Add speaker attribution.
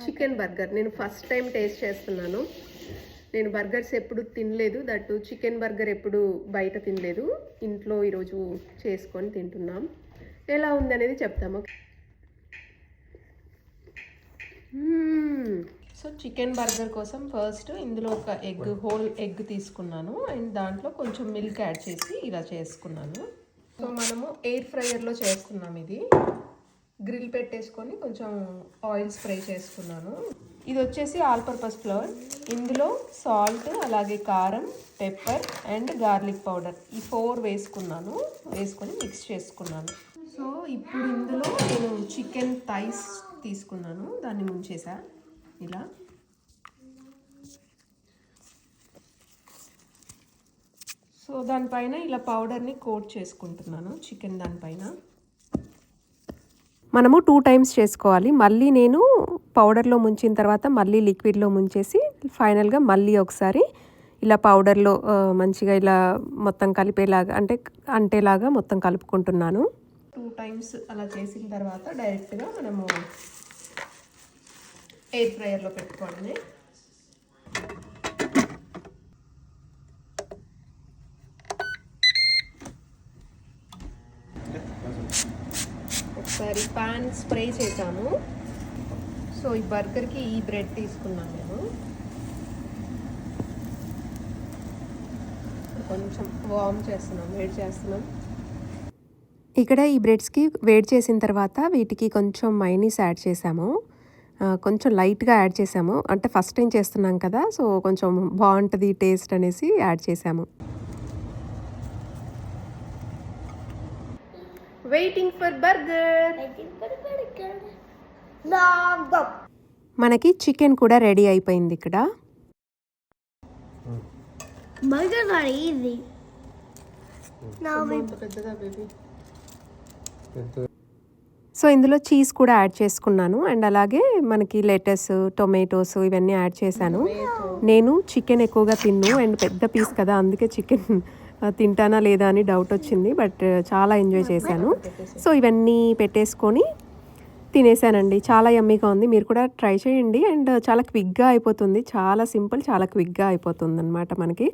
Speaker 1: Chicken burger నేను first time taste చేస్తున్నాను. నేను బర్గర్స్ ఎప్పుడు తినలేదు, దట్టు చికెన్ బర్గర్ ఎప్పుడు బయట తినలేదు. ఇంట్లో ఈరోజు చేసుకొని తింటున్నాం. ఎలా ఉందనేది చెప్తాము. సో చికెన్ బర్గర్ కోసం ఫస్ట్ ఇందులో ఒక హోల్ ఎగ్ తీసుకున్నాను అండ్ దాంట్లో కొంచెం మిల్క్ యాడ్ చేసి ఇలా చేసుకున్నాను. సో మనము ఎయిర్ ఫ్రైయర్లో చేస్తున్నాం. ఇది గ్రిల్ పెట్టేసుకొని కొంచెం ఆయిల్ స్ప్రే చేసుకున్నాను. ఇది వచ్చేసి ఆల్ పర్పస్ ఫ్లోర్. ఇందులో సాల్ట్, అలాగే కారం, పెప్పర్ అండ్ గార్లిక్ పౌడర్ ఈ 4 వేసుకొని మిక్స్ చేసుకున్నాను. సో ఇప్పుడు ఇందులో నేను చికెన్ థైస్ తీసుకున్నాను, దాన్ని ముంచేసా ఇలా. సో దానిపైన ఇలా పౌడర్ని కోట్ చేసుకుంటున్నాను చికెన్ దానిపైన. మనము 2 టైమ్స్ చేసుకోవాలి. మళ్ళీ నేను పౌడర్లో ముంచిన తర్వాత మళ్ళీ లిక్విడ్లో ముంచేసి ఫైనల్గా మళ్ళీ ఒకసారి ఇలా పౌడర్లో మంచిగా ఇలా మొత్తం కలిపేలాగా అంటేలాగా మొత్తం కలుపుకుంటున్నాను. 2 టైమ్స్ అలా చేసిన తర్వాత డైరెక్ట్గా మనము ఎయిర్ ఫ్రైయర్లో పెట్టుకోవడమే. ఒకసారి పాన్ స్ప్రే చేసాము. సో ఈ బర్గర్కి ఈ బ్రెడ్ తీసుకున్నాను నేను. కొంచెం వార్మ్ చేస్తున్నాం, వేడి చేస్తున్నాం. ఇక్కడ ఈ బ్రెడ్స్కి వేడి చేసిన తర్వాత వీటికి కొంచెం మైనీస్ యాడ్ చేసాము. కొంచెం లైట్గా యాడ్ చేసాము, అంటే ఫస్ట్ టైం చేస్తున్నాం కదా, సో కొంచెం బాగుంటుంది టేస్ట్ అనేసి యాడ్ చేసాము. Waiting for burger. మనకి చికెన్ కూడా రెడీ అయిపోయింది ఇక్కడ. సో ఇందులో చీజ్ కూడా యాడ్ చేసుకున్నాను అండ్ అలాగే మనకి లెటస్, టొమాటోస్ ఇవన్నీ యాడ్ చేశాను. నేను చికెన్ ఎక్కువగా తిన్ను అండ్ పెద్ద పీస్ కదా, అందుకే చికెన్ తింటానా లేదా అని డౌట్ వచ్చింది, బట్ చాలా ఎంజాయ్ చేశాను. సో ఇవన్నీ పెట్టేసుకొని తినేసానండి. చాలా యమ్మీగా ఉంది. మీరు కూడా ట్రై చేయండి. అండ్ చాలా క్విక్గా అయిపోతుంది, చాలా సింపుల్, చాలా క్విక్గా అయిపోతుంది అన్నమాట మనకి.